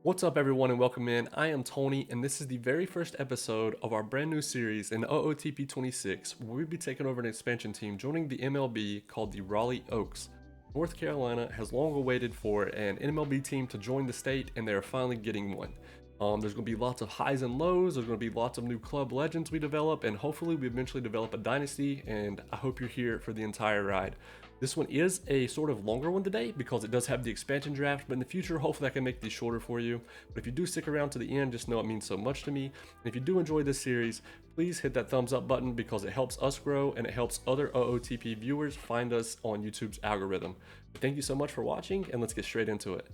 What's up, everyone, and welcome in. I am Tony, and this is the very first episode of our brand new series in OOTP 26, where we'll be taking over an expansion team joining the MLB called the Raleigh Oaks. North Carolina has long awaited for an MLB team to join the state, and they are finally getting one. There's going to be lots of highs and lows. There's going to be lots of new club legends we develop, and hopefully we eventually develop a dynasty, and I hope you're here for the entire ride. This one is a sort of longer one today because it does have the expansion draft, but in the future, hopefully I can make these shorter for you. But if you do stick around to the end, just know it means so much to me. And if you do enjoy this series, please hit that thumbs up button because it helps us grow and it helps other OOTP viewers find us on YouTube's algorithm. But thank you so much for watching, and let's get straight into it.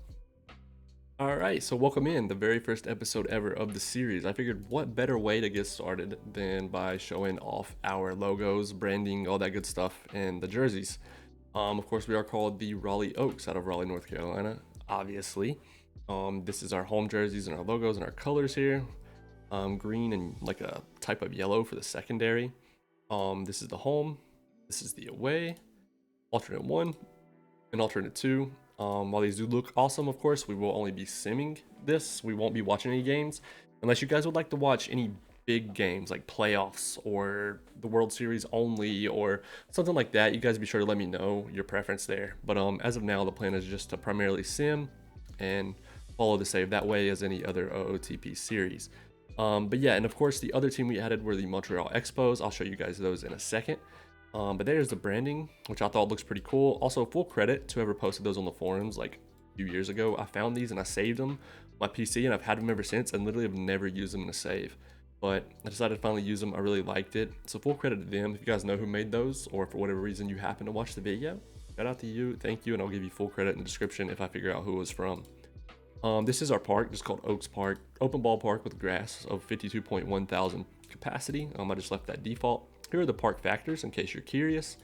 Alright, so welcome in the very first episode ever of the series. I figured what better way to get started than by showing off our logos, branding, all that good stuff, and the jerseys. Of course, we are called the Raleigh Oaks out of Raleigh, North Carolina, obviously. This is our home jerseys and our logos and our colors here. Green and like a type of yellow for the secondary. This is the home. This is the away. Alternate 1 and alternate 2. While these do look awesome, of course, we will only be simming this. We won't be watching any games unless you guys would like to watch any big games like playoffs or the World Series only or something like that. You guys be sure to let me know your preference there. But as of now, the plan is just to primarily sim and follow the save that way as any other OOTP series. But yeah, and of course the other team we added were the Montreal Expos. I'll show you guys those in a second. But there's the branding, which I thought looks pretty cool. Also, full credit to whoever posted those on the forums like a few years ago. I found these and I saved them on my PC, and I've had them ever since, and literally have never used them in a save. But I decided to finally use them. I really liked it. So full credit to them. If you guys know who made those, or for whatever reason you happen to watch the video, shout out to you. Thank you, and I'll give you full credit in the description if I figure out who it was from. This is our park, just called Oaks Park. Open ballpark with grass of 52.1 thousand capacity. I just left that default. Here are the park factors in case you're curious.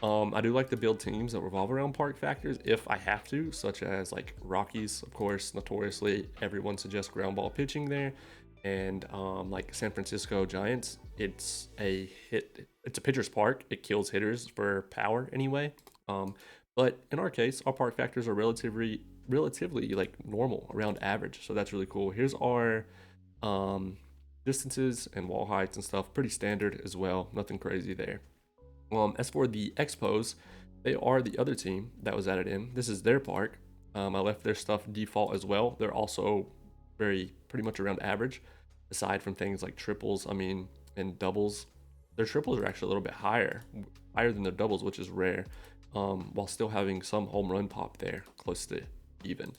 I do like to build teams that revolve around park factors if I have to, such as like Rockies, of course, notoriously everyone suggests ground ball pitching there. And like San Francisco Giants, it's a pitcher's park. It kills hitters for power anyway. But in our case, our park factors are relatively like normal, around average. So that's really cool. Here's our distances and wall heights and stuff, pretty standard as well, nothing crazy there. As for the Expos, they are the other team that was added in. This is their park. I left their stuff default as well. They're also pretty much around average, aside from things like triples, and doubles. Their triples are actually a little bit higher than their doubles, which is rare, while still having some home run pop there, close to even.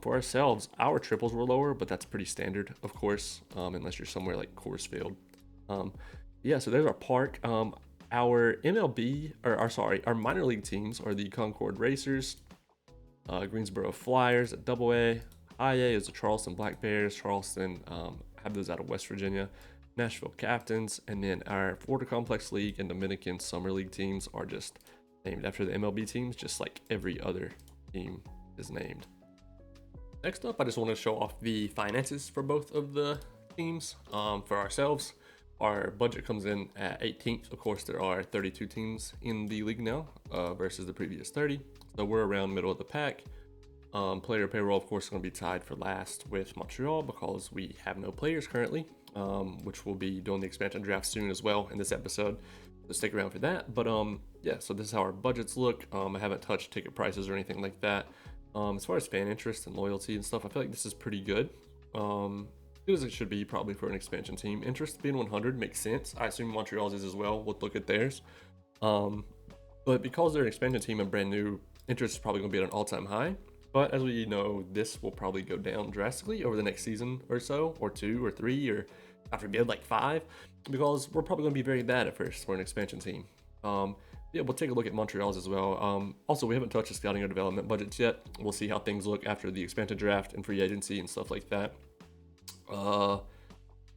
For ourselves, our triples were lower, but that's pretty standard, of course, unless you're somewhere like Coors Field. Yeah, so there's our park. Our our minor league teams are the Concord Racers, Greensboro Flyers at AA. High A is the Charleston Black Bears. Charleston have those out of West Virginia. Nashville Captains, and then our Florida Complex League and Dominican Summer League teams are just named after the MLB teams, just like every other team is named. Next up, I just want to show off the finances for both of the teams. For ourselves, our budget comes in at 18th. Of course, there are 32 teams in the league now versus the previous 30. So we're around middle of the pack. Player payroll, of course, is going to be tied for last with Montreal because we have no players currently, which we'll be doing the expansion draft soon as well in this episode. So stick around for that. But yeah, so this is how our budgets look. I haven't touched ticket prices or anything like that. As far as fan interest and loyalty and stuff, I feel like this is pretty good. Good as it should be probably for an expansion team. Interest being 100 makes sense. I assume Montreal's is as well. We'll look at theirs. But because they're an expansion team and brand new, interest is probably going to be at an all-time high. But as we know, this will probably go down drastically over the next season or so, or 2 or 3, or God forbid, like 5, because we're probably going to be very bad at first for an expansion team. Yeah, we'll take a look at Montreal's as well. Also, we haven't touched the scouting or development budgets yet. We'll see how things look after the expansion draft and free agency and stuff like that.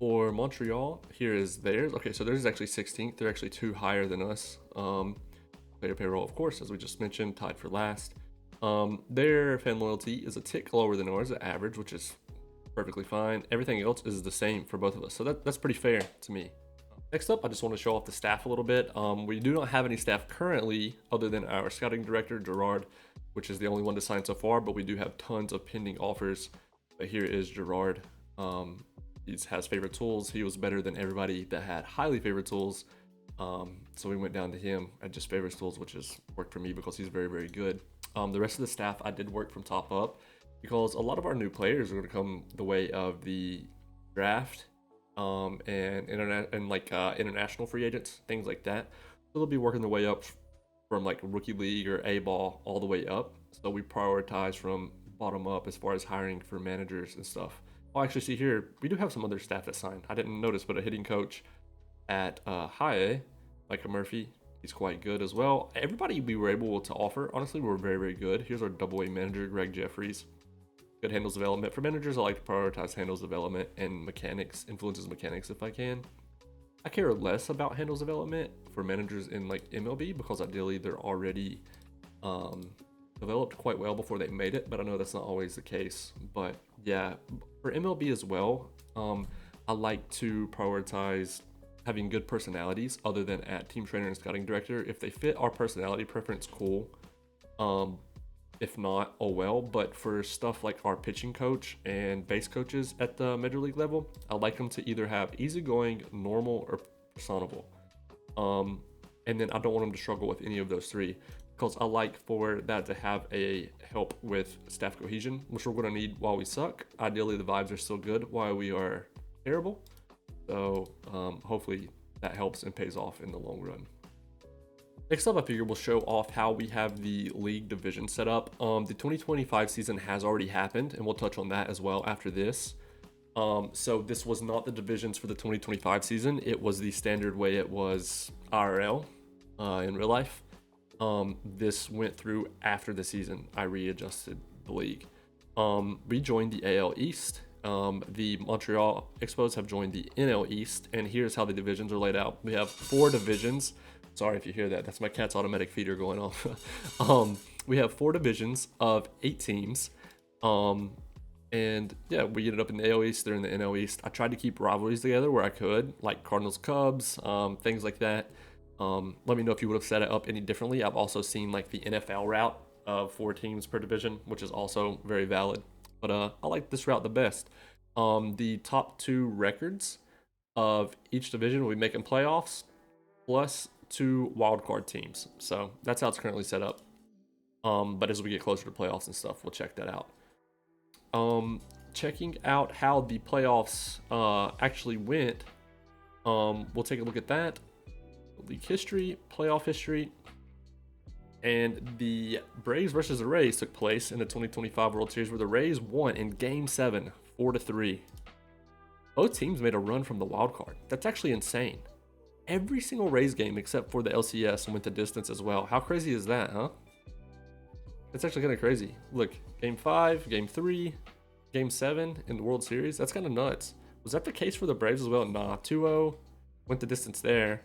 For Montreal, here is theirs. Okay, so theirs is actually 16th. They're actually 2 higher than us. Player payroll, of course, as we just mentioned, tied for last. Their fan loyalty is a tick lower than ours at average, which is perfectly fine. Everything else is the same for both of us, so that's pretty fair to me. Next up, I just want to show off the staff a little bit. We do not have any staff currently other than our scouting director, Gerard, which is the only one to sign so far, but we do have tons of pending offers But here is Gerard. He has favorite tools. He was better than everybody that had highly favorite tools. So we went down to him at just favorite tools, which has worked for me because he's very, very good. The rest of the staff I did work from top up because a lot of our new players are going to come the way of the draft and international free agents, things like that. So they'll be working their way up from like rookie league or A ball all the way up. So we prioritize from bottom up as far as hiring for managers and stuff. I'll actually see here, we do have some other staff that signed. I didn't notice, but a hitting coach at high A, Micah Murphy, he's quite good as well. Everybody we were able to offer, honestly, we were very, very good. Here's our double A manager, Greg Jeffries. Good handles development. For managers, I like to prioritize handles development and mechanics, influences mechanics if I can. I care less about handles development for managers in like MLB because ideally they're already developed quite well before they made it, but I know that's not always the case. But yeah, for MLB as well, I like to prioritize having good personalities other than at team trainer and scouting director. If they fit our personality preference, cool. If not, oh well. But for stuff like our pitching coach and base coaches at the major league level, I like them to either have easygoing, normal, or personable. And then I don't want them to struggle with any of those three because I like for that to have a help with staff cohesion, which we're going to need while we suck. Ideally, the vibes are still good while we are terrible. So hopefully that helps and pays off in the long run. Next up, I figure we'll show off how we have the league division set up. The 2025 season has already happened, and we'll touch on that as well after this. So this was not the divisions for the 2025 season. It was the standard way it was IRL in real life. This went through after the season. I readjusted the league. We joined the AL East. The Montreal Expos have joined the NL East, and here's how the divisions are laid out. We have 4 divisions. Sorry if you hear that. That's my cat's automatic feeder going off. We have 4 divisions of 8 teams. And yeah, we ended up in the AL East. They're in the NL East. I tried to keep rivalries together where I could, like Cardinals, Cubs, things like that. Let me know if you would have set it up any differently. I've also seen like the NFL route of 4 teams per division, which is also very valid. But I like this route the best. The top 2 records of each division will be making playoffs, plus 2 wildcard teams. So that's how it's currently set up. But as we get closer to playoffs and stuff, we'll check that out. Checking out how the playoffs actually went, we'll take a look at that. League history, playoff history, and the Braves versus the Rays took place in the 2025 World Series where the Rays won in Game 7, 4-3. Both teams made a run from the wild card. That's actually insane. Every single Rays game except for the LCS went the distance as well. How crazy is that, huh? That's actually kind of crazy. Look, Game 5, Game 3, Game 7 in the World Series. That's kind of nuts. Was that the case for the Braves as well? Nah, 2-0 went the distance there.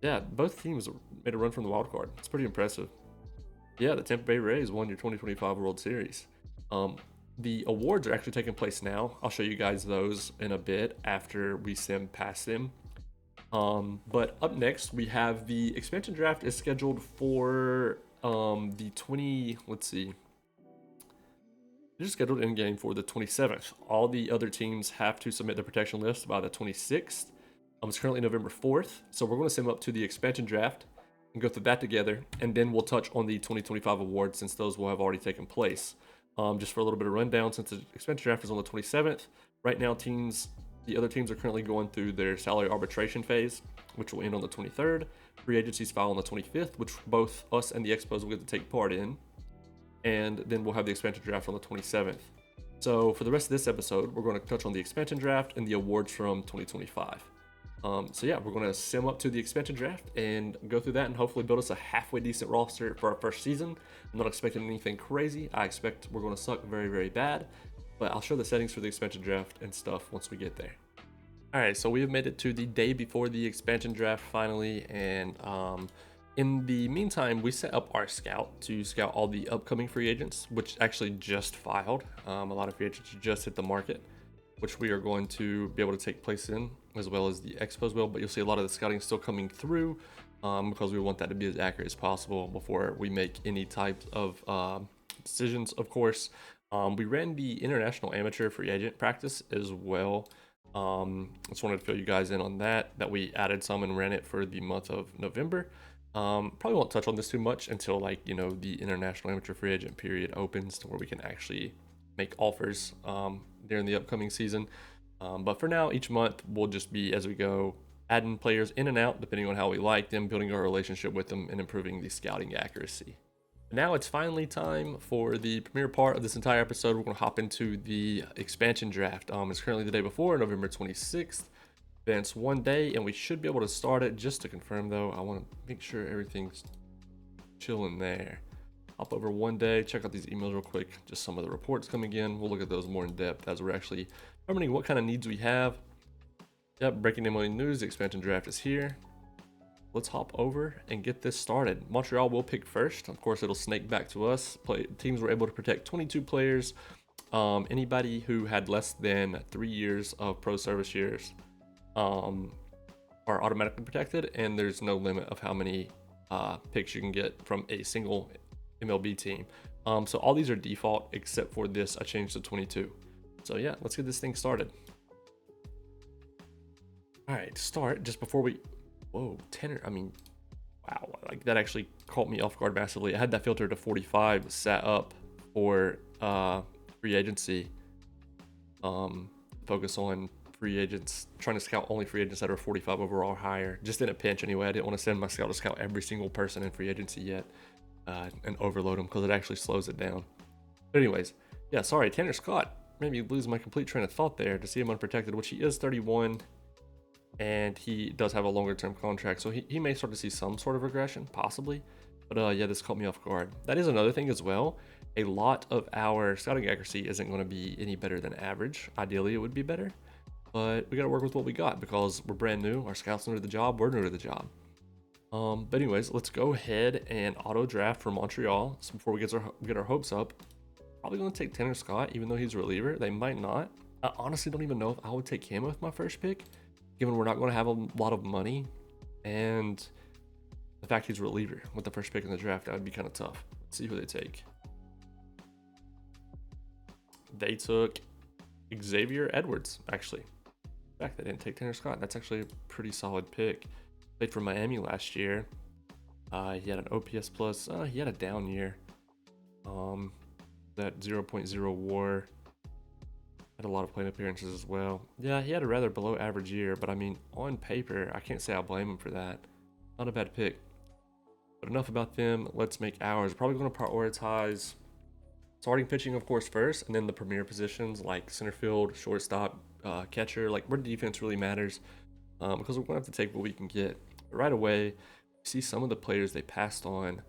Yeah, both teams made a run from the wild card. It's pretty impressive. Yeah, the Tampa Bay Rays won your 2025 World Series. The awards are actually taking place now. I'll show you guys those in a bit after we sim past them. But up next, we have the expansion draft is scheduled for the 20, let's see. It's scheduled in game for the 27th. All the other teams have to submit their protection list by the 26th. It's currently November 4th, so we're going to sim up to the expansion draft and go through that together, and then we'll touch on the 2025 awards since those will have already taken place. Just for a little bit of rundown, since the expansion draft is on the 27th, right now the other teams are currently going through their salary arbitration phase, which will end on the 23rd. Free agencies file on the 25th, which both us and the Expos will get to take part in, and then we'll have the expansion draft on the 27th. So for the rest of this episode, we're going to touch on the expansion draft and the awards from 2025. So yeah, we're going to sim up to the expansion draft and go through that and hopefully build us a halfway decent roster for our first season. I'm not expecting anything crazy. I expect we're going to suck very, very bad, but I'll show the settings for the expansion draft and stuff once we get there. All right, so we have made it to the day before the expansion draft finally, and in the meantime, we set up our scout to scout all the upcoming free agents, which actually just filed. A lot of free agents just hit the market, which we are going to be able to take place in, as well as the Expos will, but you'll see a lot of the scouting still coming through because we want that to be as accurate as possible before we make any type of decisions, of course. We ran the international amateur free agent practice as well. Just wanted to fill you guys in on that we added some and ran it for the month of November. Probably won't touch on this too much until, like, you know, the international amateur free agent period opens to where we can actually make offers during the upcoming season. But for now, each month we'll just be, as we go, adding players in and out depending on how we like them, building our relationship with them, and improving the scouting accuracy. Now it's finally time for the premiere part of this entire episode. We're going to hop into the expansion draft. It's currently the day before, November 26th. Advance one day, and we should be able to start it. Just to confirm, though, I want to make sure everything's chilling there. Hop over one day, check out these emails real quick. Just some of the reports coming in. We'll look at those more in depth as we're actually determining what kind of needs we have. Yep, breaking MLB news. The expansion draft is here. Let's hop over and get this started. Montreal will pick first. Of course, it'll snake back to us. Teams were able to protect 22 players. Anybody who had less than 3 years of pro service years are automatically protected, and there's no limit of how many picks you can get from a single MLB team. So all these are default except for this. I changed to 22. So yeah, let's get this thing started. All right, start just before we... Whoa, tenor. I mean, wow, like that actually caught me off guard massively. I had that filter to 45 set up for free agency. Focus on free agents, trying to scout only free agents that are 45 overall or higher. Just in a pinch anyway. I didn't want to send my scout to scout every single person in free agency yet and overload them, because it actually slows it down. But anyways, yeah, sorry, Tanner Scott made me lose my complete train of thought there to see him unprotected, which he is 31. And he does have a longer term contract, so he may start to see some sort of regression, possibly. But yeah, this caught me off guard. That is another thing as well. A lot of our scouting accuracy isn't going to be any better than average. Ideally, it would be better. But we got to work with what we got because we're brand new. Our scouts new to the job. We're new to the job. But anyways, let's go ahead and auto draft for Montreal. So before we get our hopes up, probably going to take Tanner Scott, even though he's a reliever. They might not. I honestly don't even know if I would take him with my first pick, given we're not going to have a lot of money, and the fact he's a reliever with the first pick in the draft, that would be kind of tough. Let's see who they take. They took Xavier Edwards, actually. In fact, they didn't take Tanner Scott. That's actually a pretty solid pick. Played for Miami last year. He had an OPS plus. He had a down year. That 0.0 WAR. Had a lot of plate appearances as well. Yeah, he had a rather below average year, but I mean, on paper, I can't say I blame him for that. Not a bad pick. But enough about them. Let's make ours. Probably going to prioritize starting pitching, of course, first, and then the premier positions like center field, shortstop, catcher, like where defense really matters, because we're going to have to take what we can get. But right away, you see some of the players they passed on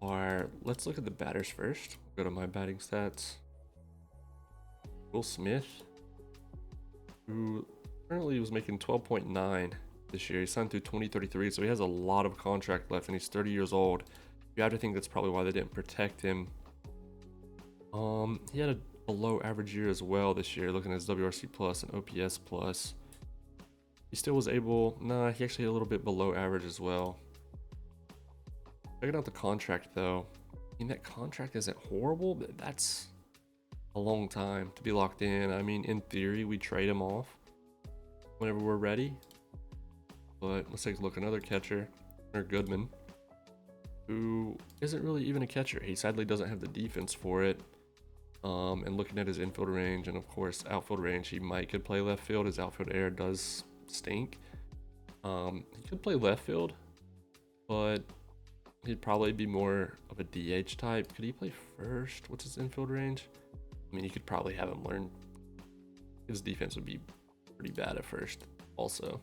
are... Let's look at the batters first. Go to my batting stats. Will Smith, who currently was making 12.9 this year. He signed through 2033, so he has a lot of contract left, and he's 30 years old. You have to think that's probably why they didn't protect him. He had a below average year as well this year, looking at his WRC plus and OPS plus. He still was able... Nah, he actually had a little bit below average as well. Checking out the contract, though. I mean, that contract isn't horrible, but that's a long time to be locked in. I mean, in theory, we trade him off whenever we're ready. But let's take a look. Another catcher, or Goodman, who isn't really even a catcher. He sadly doesn't have the defense for it. And looking at his infield range and, of course, outfield range, he could play left field. His outfield air does stink. He could play left field, but he'd probably be more of a DH type. Could he play first? What's his infield range? I mean, you could probably have him learn. His defense would be pretty bad at first also.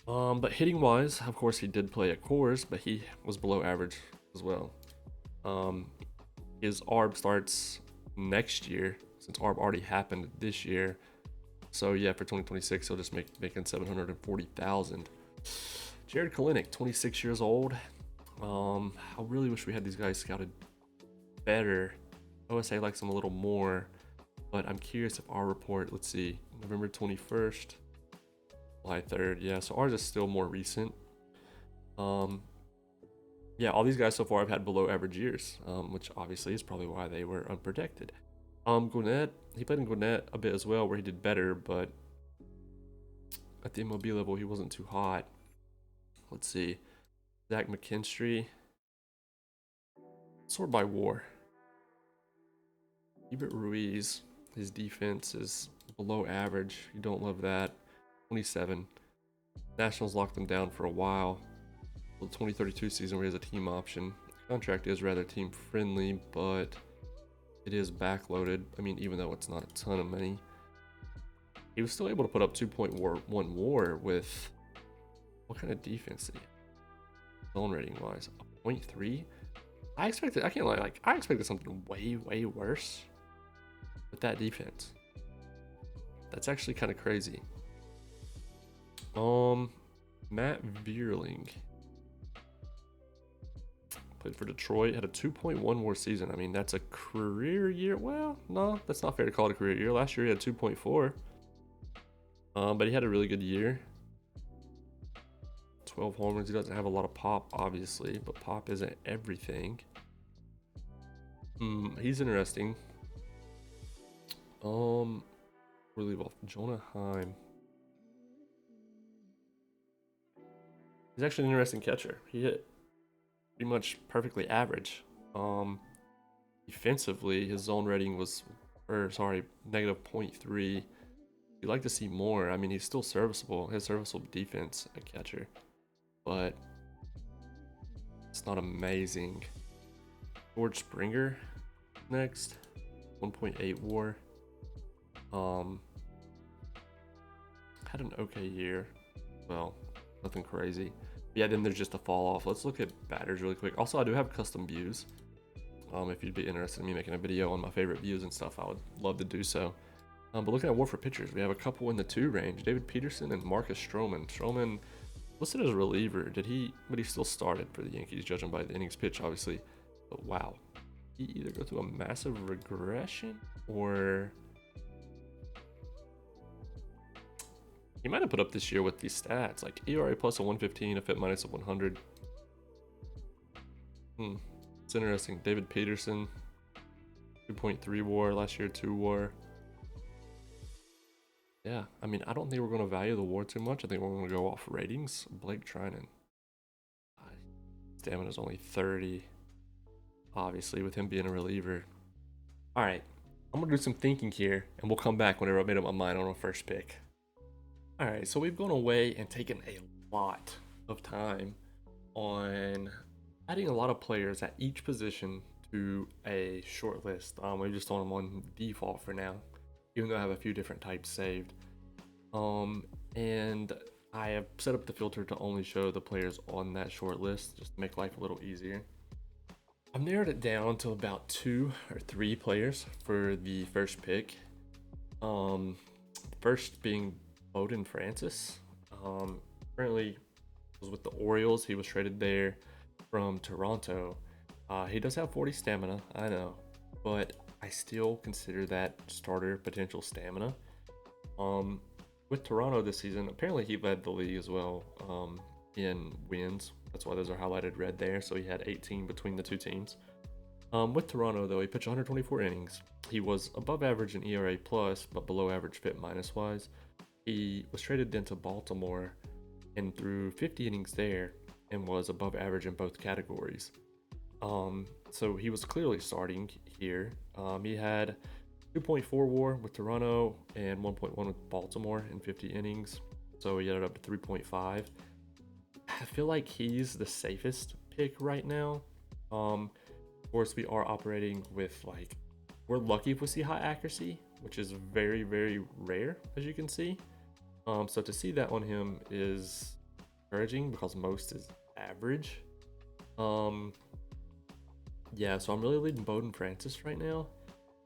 But hitting wise, of course, he did play at Coors, but he was below average as well. His ARB starts next year, since ARB already happened this year. So yeah, for 2026, he'll just making 740,000. Jared Kalenic, 26 years old. I really wish we had these guys scouted better. OSA likes them a little more, but I'm curious if our report, let's see, November 21st, July 3rd. Yeah, so ours is still more recent. Yeah, all these guys so far have had below average years, which obviously is probably why they were unprotected. Gwinnett, he played in Gwinnett a bit as well, where he did better, but at the MLB level, he wasn't too hot. Let's see. Zach McKinstry. Sort by WAR. Ebert Ruiz. His defense is below average. You don't love that. 27. Nationals locked him down for a while. The 2032 season where he has a team option. The contract is rather team friendly, but it is backloaded. I mean, even though it's not a ton of money, he was still able to put up 2.1 WAR with what kind of defense did he have? Zone rating wise, a 0.3. I expected, I can't lie, like I expected something way worse with that defense. That's actually kind of crazy. Matt Vierling played for Detroit, had a 2.1 WAR season. I mean, that's a career year. Well, no, that's not fair to call it a career year. Last year he had 2.4. But he had a really good year. 12 homers. He doesn't have a lot of pop, obviously, but pop isn't everything. He's interesting. We'll leave off Jonah Heim. He's actually an interesting catcher. He hit pretty much perfectly average. Defensively, his zone rating was, negative 0.3. You'd like to see more. I mean, he's still serviceable. He has serviceable defense at catcher, but it's not amazing. George Springer next, 1.8 WAR. Had an okay year. Well, nothing crazy. Yeah, then there's just a fall off. Let's look at batters really quick. Also, I do have custom views. If you'd be interested in me making a video on my favorite views and stuff, I would love to do so. But looking at WAR for pitchers, we have a couple in the 2 range. David Peterson and Marcus Stroman. Stroman listed as a reliever. But he still started for the Yankees, judging by the innings pitch, obviously. But wow. He either go through a massive regression or he might have put up this year with these stats, like ERA plus a 115, a FIP minus a 100. It's interesting. David Peterson, 2.3 WAR last year, 2 WAR. Yeah, I mean, I don't think we're going to value the WAR too much. I think we're going to go off ratings. Blake Trinan. Stamina's only 30. Obviously, with him being a reliever. All right, I'm going to do some thinking here, and we'll come back whenever I made up my mind on a first pick. All right, so we've gone away and taken a lot of time on adding a lot of players at each position to a short list. We've just done them on default for now, even though I have a few different types saved. And I have set up the filter to only show the players on that short list, just to make life a little easier. I've narrowed it down to about 2 or 3 players for the first pick. First being Bowden Francis. Currently was with the Orioles. He was traded there from Toronto. He does have 40 stamina, I know, but I still consider that starter potential stamina. With Toronto this season, apparently he led the league as well in wins. That's why those are highlighted red there. So he had 18 between the 2 teams. With Toronto, though, he pitched 124 innings. He was above average in ERA plus, but below average FIP minus wise. He was traded then to Baltimore and threw 50 innings there and was above average in both categories. So he was clearly starting here. He had 2.4 WAR with Toronto and 1.1 with Baltimore in 50 innings. So he ended up to 3.5. I feel like he's the safest pick right now. Of course, we are operating with we're lucky if we see high accuracy, which is very, very rare, as you can see. So to see that on him is encouraging because most is average. Yeah, so I'm really leading Bowden Francis right now.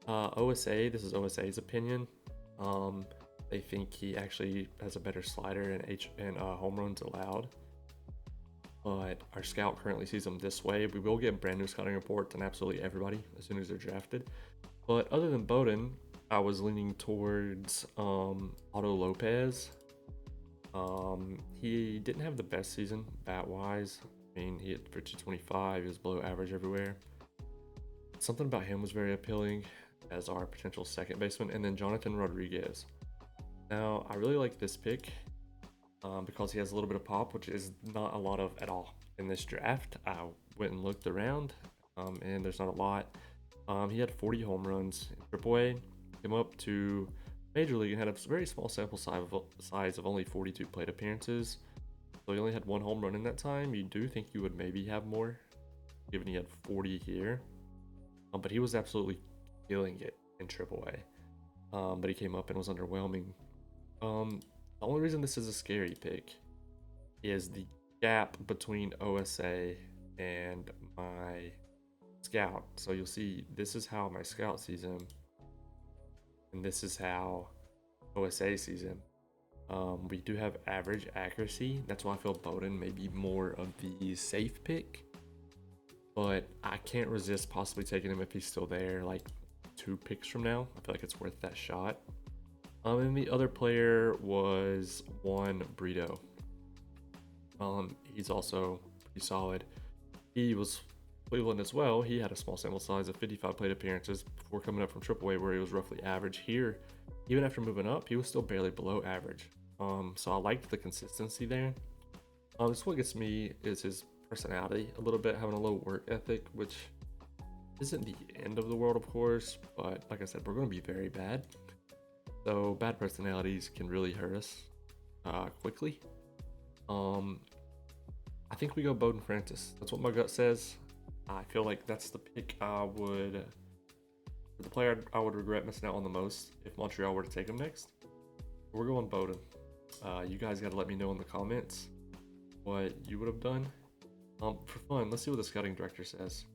OSA, this is OSA's opinion. They think he actually has a better slider and home runs allowed. But our scout currently sees him this way. We will get brand new scouting reports on absolutely everybody as soon as they're drafted. But other than Bowden, I was leaning towards Otto Lopez. He didn't have the best season bat-wise. I mean, he hit for 225. He was below average everywhere. Something about him was very appealing. as our potential second baseman, and then Jonathan Rodriguez. Now, I really like this pick because he has a little bit of pop, which is not a lot of at all in this draft. I went and looked around, and there's not a lot. He had 40 home runs in AAA, came up to Major League and had a very small sample size of only 42 plate appearances. So he only had 1 home run in that time. You do think you would maybe have more, given he had 40 here. But he was absolutely killing it in AAA. But he came up and was underwhelming. The only reason this is a scary pick is the gap between OSA and my scout. So you'll see this is how my scout sees him, and this is how OSA sees him. We do have average accuracy. That's why I feel Bowden may be more of the safe pick, but I can't resist possibly taking him if he's still there, like 2 picks from now. I feel like it's worth that shot. And the other player was Juan Brito. He's also pretty solid. He was Cleveland as well. He had a small sample size of 55 plate appearances before coming up from AAA, where he was roughly average. Here, even after moving up, he was still barely below average. So I liked the consistency there. This what gets me is his personality a little bit, having a low work ethic, which isn't the end of the world, of course, but like I said, we're going to be very bad. So bad personalities can really hurt us quickly. I think we go Bowden Francis. That's what my gut says. I feel like that's the pick the player I would regret missing out on the most if Montreal were to take him next. We're going Bowden. You guys got to let me know in the comments what you would have done. For fun, let's see what the scouting director says.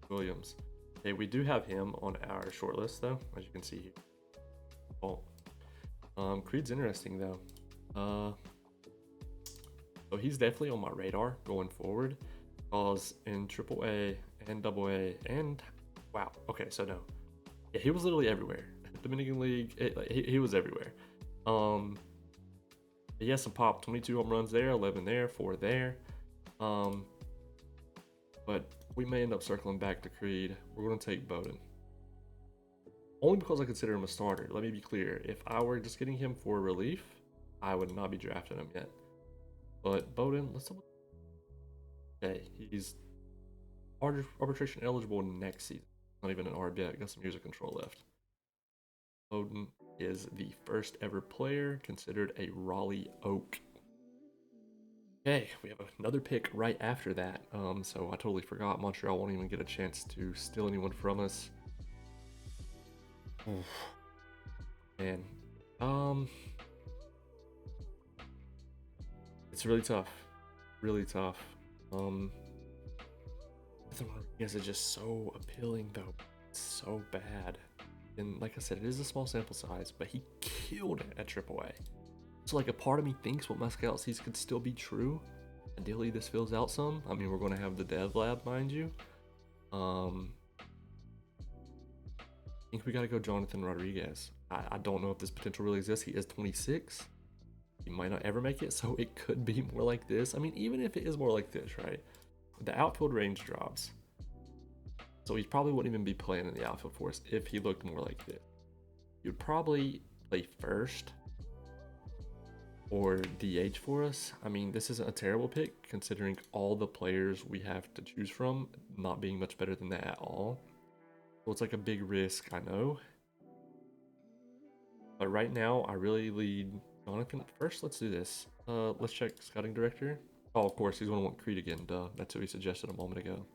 Williams. Okay, we do have him on our shortlist though, as you can see here. Creed's interesting though. So he's definitely on my radar going forward, because in AAA and AA and wow, okay, so no, yeah, he was literally everywhere. Dominican League, he was everywhere. He has some pop, 22 home runs there, 11 there, 4 there. But we may end up circling back to Creed. We're going to take Bowden. Only because I consider him a starter. Let me be clear. If I were just getting him for relief, I would not be drafting him yet. But Bowden, let's look. Okay, he's arbitration eligible next season. Not even an ARB yet. Got some user control left. Bowden is the first ever player considered a Raleigh Oak. Okay, we have another pick right after that. So I totally forgot. Montreal won't even get a chance to steal anyone from us. Oof. Man, it's really tough. Really tough. Rodriguez is just so appealing though. It's so bad. And like I said, it is a small sample size, but he killed it at AAA. So like a part of me thinks what my scout sees could still be true. Ideally this fills out some. I mean, we're going to have the dev lab, mind you. I think we got to go Jonathan Rodriguez. I don't know if this potential really exists. He is 26. He might not ever make it, so it could be more like this. I mean, even if it is more like this, right? The outfield range drops. So he probably wouldn't even be playing in the outfield for us if he looked more like this. You'd probably play first or DH for us. I mean, this isn't a terrible pick considering all the players we have to choose from not being much better than that at all. So it's like a big risk, I know. But right now, I really lead Jonathan. First, let's do this. Let's check scouting director. Oh, of course, he's going to want Creed again. Duh. That's what he suggested a moment ago.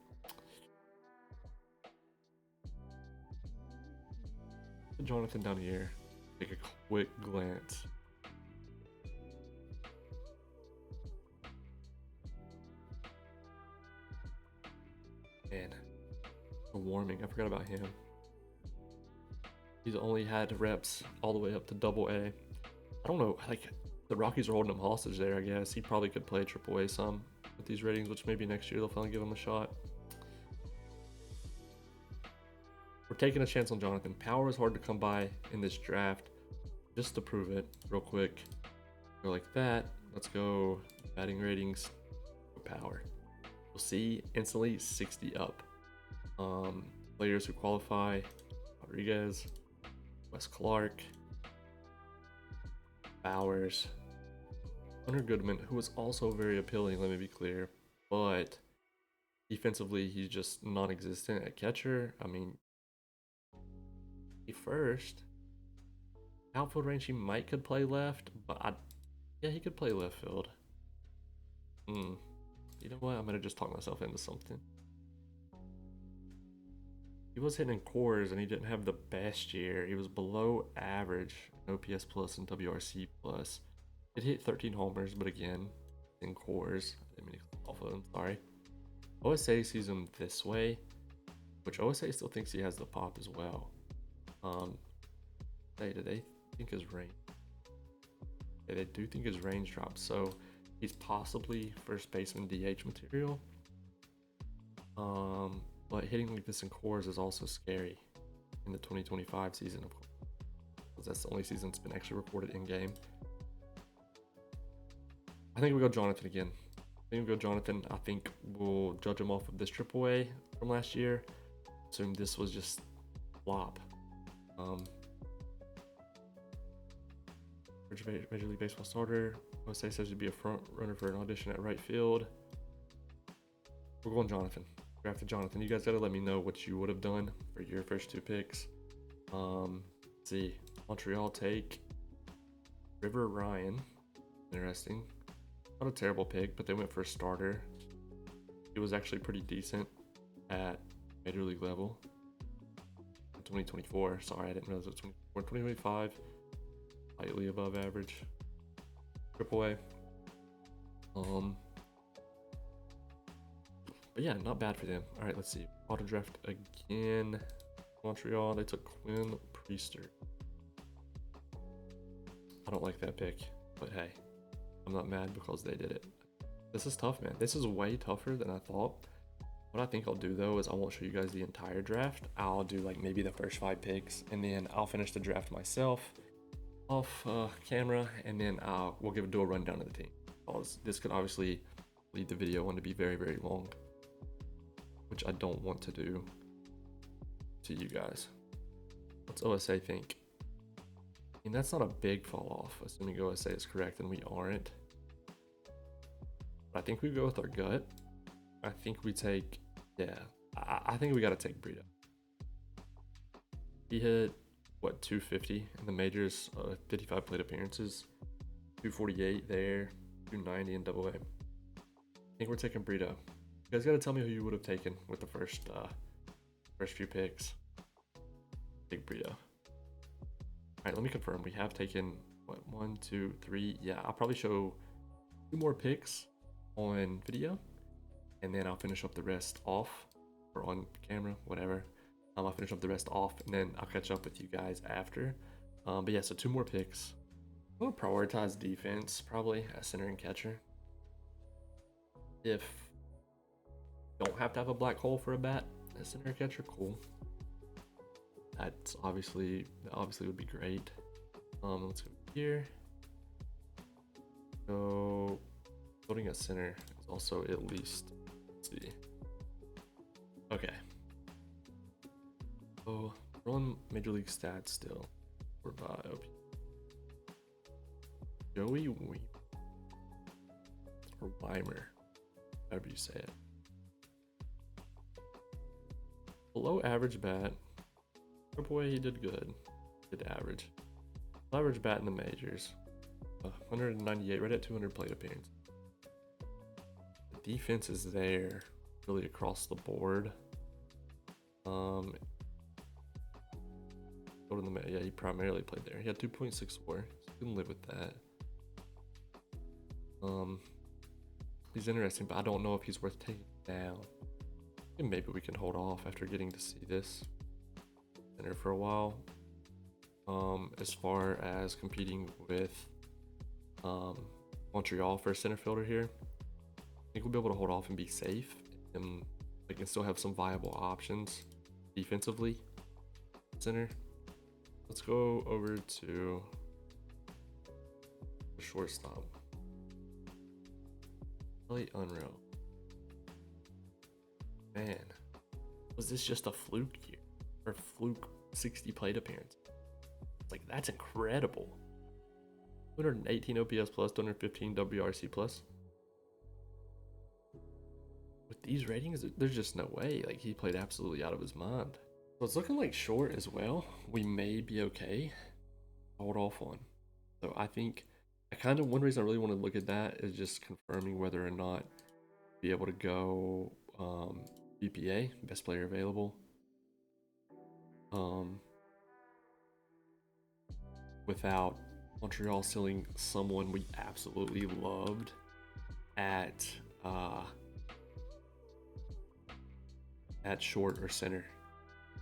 Put Jonathan down here. Take a quick glance. Man, Warming. I forgot about him. He's only had reps all the way up to AA. I don't know, like, the Rockies are holding him hostage there, I guess. He probably could play AAA some with these ratings, which maybe next year they'll finally give him a shot. We're taking a chance on Jonathan. Power is hard to come by in this draft. Just to prove it, real quick, go like that. Let's go batting ratings, power. You'll see instantly 60 up. Players who qualify, Rodriguez, Wes Clark, Bowers, Hunter Goodman, who was also very appealing, let me be clear, but defensively, he's just non-existent at catcher. I mean, first outfield range, he might could play left, but yeah, he could play left field. You know what? I'm gonna just talk myself into something. He was hitting in cores and he didn't have the best year. He was below average in OPS plus and WRC plus. It hit 13 homers, but again, in cores. I didn't mean to click off of him, sorry. OSA sees him this way, which OSA still thinks he has the pop as well. Do they think his range? Yeah, they do think his range drops, so he's possibly first baseman DH material. But hitting like this in cores is also scary in the 2025 season, of course, because that's the only season that's been actually recorded in game. I think we go Jonathan again. I think we'll judge him off of this AAA from last year. Assume this was just flop. Major League Baseball starter. OSA says he'd be a front runner for an audition at right field. We're going Jonathan. Drafted Jonathan. You guys gotta let me know what you would have done for your first two picks. Let's see. Montreal take River Ryan. Interesting. Not a terrible pick, but they went for a starter. He was actually pretty decent at Major League level. 2024. Sorry, I didn't realize it was 2024. 2025. Slightly above average. AAA. But yeah, not bad for them. All right, let's see. Auto draft again. Montreal, they took Quinn Priester. I don't like that pick, but hey, I'm not mad because they did it. This is tough, man. This is way tougher than I thought. What I think I'll do though is I won't show you guys the entire draft. I'll do like maybe the first 5 picks, and then I'll finish the draft myself off camera, and then we'll do a rundown of the team. Because this could obviously lead the video on to be very, very long, which I don't want to do to you guys. What's OSA think? I mean, that's not a big fall off, assuming OSA is correct, and we aren't. But I think we go with our gut. I think we take, yeah, I think we got to take Brito. He hit, what, 250 in the majors, 55 plate appearances, 248 there, 290 in Double A. I think we're taking Brito. You guys got to tell me who you would have taken with the first few picks. Take Brito. All right, let me confirm. We have taken, what, 1, 2, 3. Yeah, I'll probably show 2 more picks on video, and then I'll finish up the rest off, or on camera, whatever. I'll finish up the rest off, and then I'll catch up with you guys after. But yeah, so 2 more picks. I'm gonna prioritize defense, probably, as center and catcher. If you don't have to have a black hole for a bat as center and catcher, cool. That obviously would be great. Let's go here. So voting at center is also at least, let's see. Okay. So we're on Major League stats still. We're by OP. Joey Weimer. Or Weimer, however you say it. Below average bat. AAA, he did good. Did average. Average bat in the majors. 198, right at 200 plate appearances. The defense is there, really across the board. Go to the yeah, he primarily played there. He had 2.64. So you can live with that. He's interesting, but I don't know if he's worth taking down. And maybe we can hold off after getting to see this center for a while. As far as competing with Montreal for a center fielder here, I think we'll be able to hold off and be safe, and we can still have some viable options defensively. Center. Let's go over to the shortstop. Really unreal. Man, was this just a fluke year? Or fluke 60 plate appearances. Like, that's incredible. 218 OPS plus, 215 WRC plus. With these ratings, there's just no way. Like, he played absolutely out of his mind. So it's looking like short as well. We may be okay. Hold off on. So I think one reason I really want to look at that is just confirming whether or not be able to go BPA, best player available. Without Montreal selling someone we absolutely loved at short or center.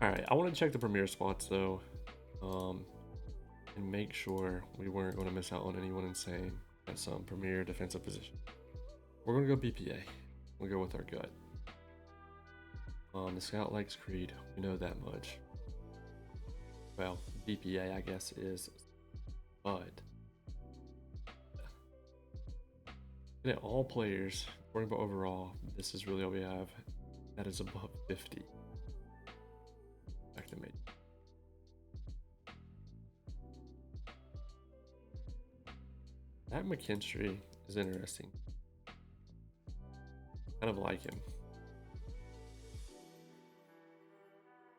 All right, I want to check the premier spots though, and make sure we weren't going to miss out on anyone insane at some premier defensive position. We're going to go BPA. We'll go with our gut. The scout likes Creed. We know that much. Well, BPA, I guess, is Bud. And at all players, according to overall, this is really all we have. That is above 50. Back to me. That McKinstry is interesting. Kind of like him.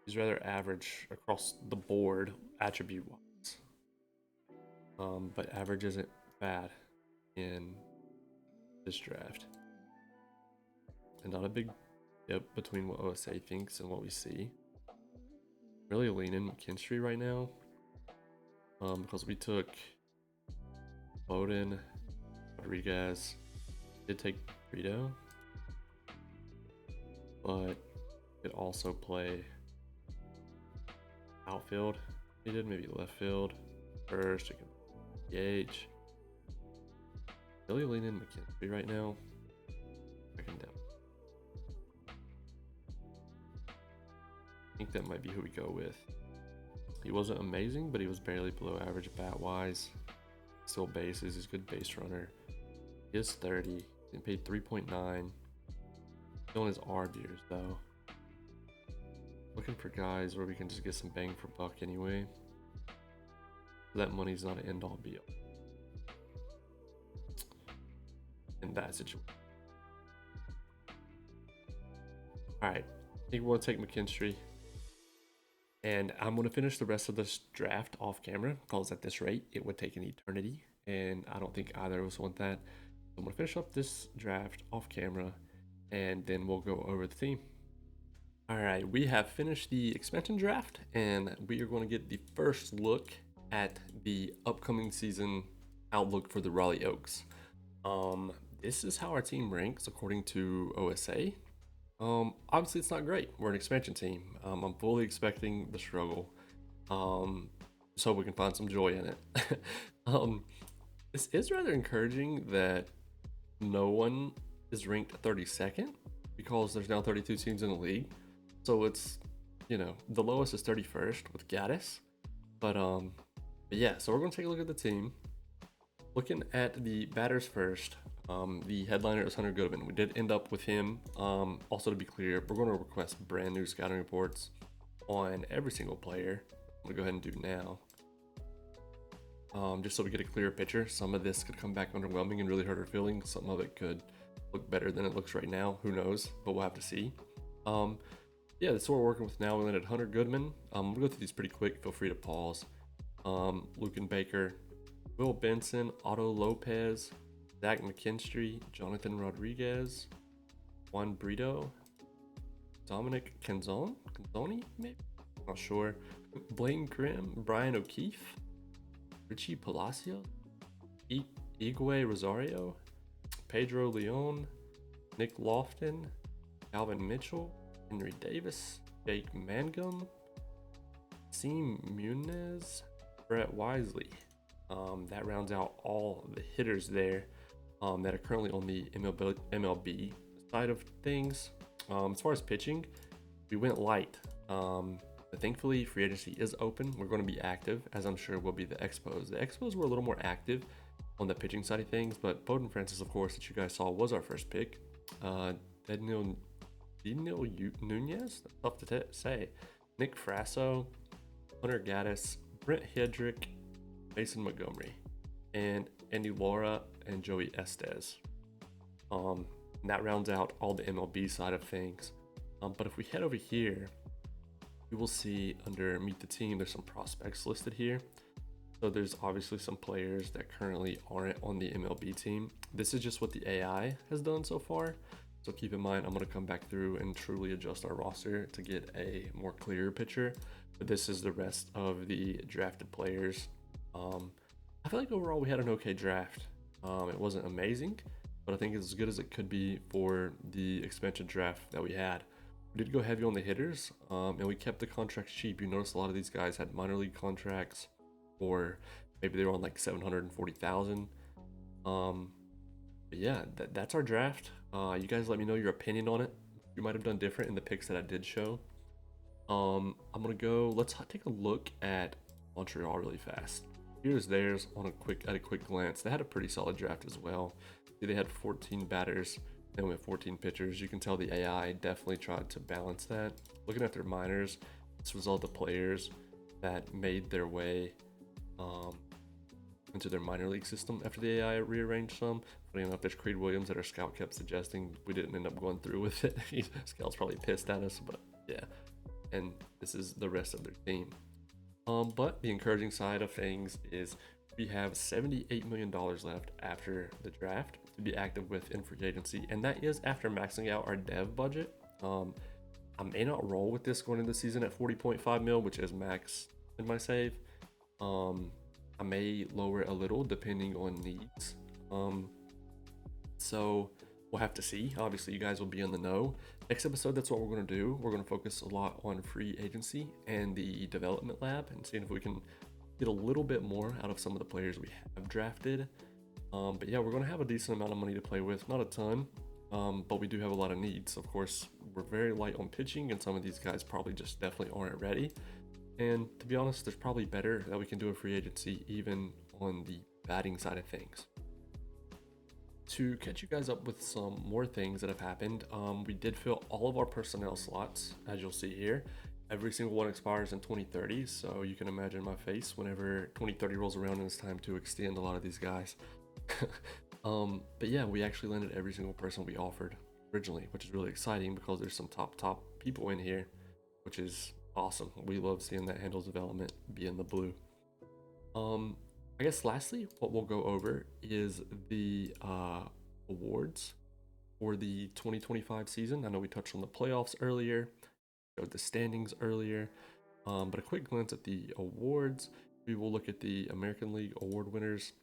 He's rather average across the board attribute wise. But average isn't bad in this draft. And not a big dip between what OSA thinks and what we see. Really leaning McKinstry right now. Because we took Bowden, Rodriguez, did take Brito, but could also play outfield. He did maybe left field, first, DH. Really leaning McKinstry right now. Second down. I think that might be who we go with. He wasn't amazing, but he was barely below average bat wise. Still bases, he's a good base runner. He is 30, he paid 3.9. Still in his ARB years though. Looking for guys where we can just get some bang for buck anyway. That money's not an end all be all. In that situation. Alright, I think we'll take McKinstry. And I'm going to finish the rest of this draft off camera because at this rate, it would take an eternity. And I don't think either of us want that. So I'm going to finish up this draft off camera and then we'll go over the team. All right, we have finished the expansion draft and we are going to get the first look at the upcoming season outlook for the Raleigh Oaks. This is how our team ranks according to OSA. Obviously it's not great. We're an expansion team. I'm fully expecting the struggle. So we can find some joy in it. This is rather encouraging that no one is ranked 32nd because there's now 32 teams in the league. So it's, the lowest is 31st with Gaddis. But yeah, so we're going to take a look at the team. Looking at the batters first. The headliner is Hunter Goodman. We did end up with him. Also, to be clear, we're going to request brand new scouting reports on every single player. I'm going to go ahead and do now. Just so we get a clearer picture. Some of this could come back underwhelming and really hurt our feelings. Some of it could look better than it looks right now. Who knows? But we'll have to see. Yeah, that's what we're working with now. We landed Hunter Goodman. We'll go through these pretty quick. Feel free to pause. Lucan Baker, Will Benson, Otto Lopez, Zach McKinstry, Jonathan Rodriguez, Juan Brito, Dominic Canzoni, maybe? Not sure. Blaine Grimm, Brian O'Keefe, Richie Palacio, Igwe Rosario, Pedro Leon, Nick Lofton, Calvin Mitchell, Henry Davis, Jake Mangum, Seam Muniz, Brett Wisely. That rounds out all the hitters there that are currently on the MLB side of things. As far as pitching, we went light. But thankfully, free agency is open. We're going to be active, as I'm sure will be the Expos. The Expos were a little more active on the pitching side of things, but Bowden Francis, of course, that you guys saw was our first pick. Daniel Nunez, that's tough to say. Nick Frasso, Hunter Gaddis, Brent Hedrick, Mason Montgomery, and Andy Laura and Joey Estes. And that rounds out all the MLB side of things. But if we head over here, you will see under Meet the Team, there's some prospects listed here. So there's obviously some players that currently aren't on the MLB team. This is just what the AI has done so far. So keep in mind, I'm going to come back through and truly adjust our roster to get a more clearer picture. But this is the rest of the drafted players. I feel like overall we had an okay draft. It wasn't amazing, but I think it's as good as it could be for the expansion draft that we had. We did go heavy on the hitters, and we kept the contracts cheap. You notice a lot of these guys had minor league contracts, or maybe they were on like 740,000. But yeah, that's our draft. You guys let me know your opinion on it. You might have done different in the picks that I did show. I'm gonna go. Let's take a look at Montreal really fast. Here's theirs on at a quick glance. They had a pretty solid draft as well. See, they had 14 batters. Then we have 14 pitchers. You can tell the AI definitely tried to balance that. Looking at their minors, this was all the players that made their way into their minor league system after the AI rearranged some. Funny enough, there's Creed Williams that our scout kept suggesting. We didn't end up going through with it. Scout's probably pissed at us, but yeah. And this is the rest of their team. But the encouraging side of things is we have $78 million left after the draft to be active with in free agency, and that is after maxing out our dev budget. I may not roll with this going into the season at 40.5 mil, which is max in my save. I may lower it a little depending on needs. So we'll have to see. Obviously, you guys will be in the know. Next episode, that's what we're going to do. We're going to focus a lot on free agency and the development lab and seeing if we can get a little bit more out of some of the players we have drafted. But yeah, we're going to have a decent amount of money to play with. Not a ton, but we do have a lot of needs. Of course, we're very light on pitching, and some of these guys probably just definitely aren't ready. And to be honest, there's probably better that we can do a free agency even on the batting side of things. To catch you guys up with some more things that have happened, we did fill all of our personnel slots, as you'll see here. Every single one expires in 2030, so you can imagine my face whenever 2030 rolls around and it's time to extend a lot of these guys. But yeah, we actually landed every single person we offered originally, which is really exciting because there's some top people in here, which is awesome. We love seeing that handles development be in the blue. I guess lastly, what we'll go over is the awards for the 2025 season. I know we touched on the playoffs earlier, showed the standings earlier, but a quick glance at the awards. We will look at the American League award winners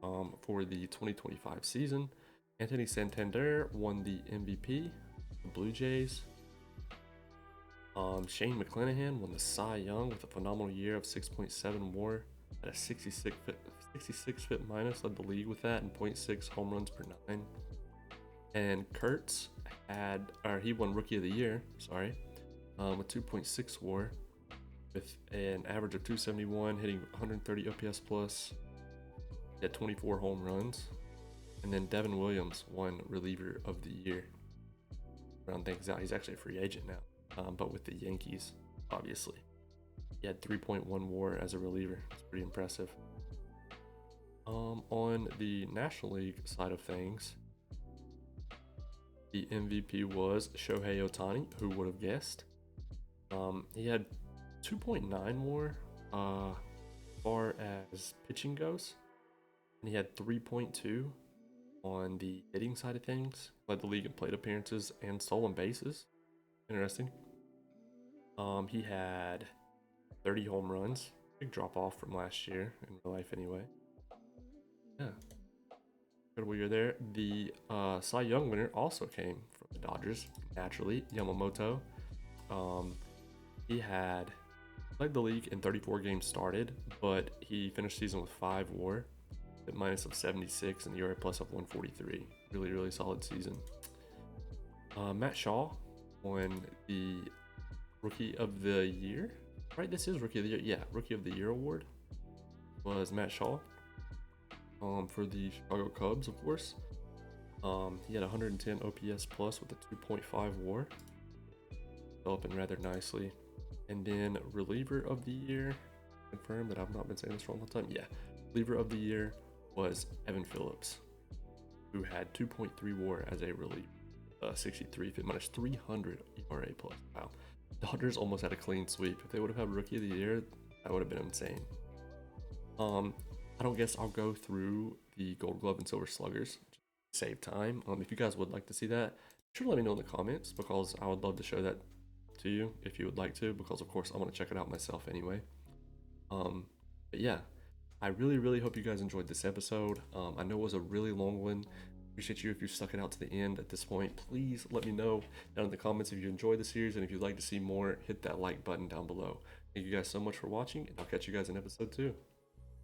for the 2025 season. Anthony Santander won the MVP, the Blue Jays. Shane McClanahan won the Cy Young with a phenomenal year of 6.7 WAR at a 66 fit minus, led the league with that, and 0.6 home runs per 9. And Kurtz he won Rookie of the Year, with 2.6 WAR with an average of 271, hitting 130 OPS plus. He had 24 home runs. And then Devin Williams won Reliever of the Year. Round things out, he's actually a free agent now, but with the Yankees, obviously. He had 3.1 WAR as a reliever. It's pretty impressive. On the National League side of things, the MVP was Shohei Ohtani. Who would have guessed? He had 2.9 WAR as far as pitching goes, and he had 3.2 on the hitting side of things. Led the league in plate appearances and stolen bases. Interesting. He had 30 home runs. Big drop off from last year in real life anyway. Yeah. Incredible year there. The Cy Young winner also came from the Dodgers, naturally, Yamamoto. He had led the league in 34 games started, but he finished the season with 5 WAR, at minus of 76, and ERA plus of 143. Really, really solid season. Matt Shaw won the Rookie of the Year. Right, this is Rookie of the Year. Yeah, Rookie of the Year award was Matt Shaw for the Chicago Cubs, of course. He had 110 OPS plus with a 2.5 WAR, developing rather nicely. And then Reliever of the Year, confirm that I've not been saying this wrong the whole time. Yeah, reliever of the year was Evan Phillips, who had 2.3 WAR as a reliever, 63 fit minus 300 ERA plus. Wow, Dodgers almost had a clean sweep. If they would have had rookie of the year, that would have been insane. I don't guess I'll go through the Gold Glove and Silver Sluggers. Just save time. If you guys would like to see that, be sure to let me know in the comments because I would love to show that to you if you would like to, because of course I want to check it out myself anyway. But yeah, I really hope you guys enjoyed this episode. I know it was a really long one. Appreciate you if you stuck it out to the end at this point. Please let me know down in the comments if you enjoyed the series, and if you'd like to see more, hit that like button down below. Thank you guys so much for watching, and I'll catch you guys in episode 2.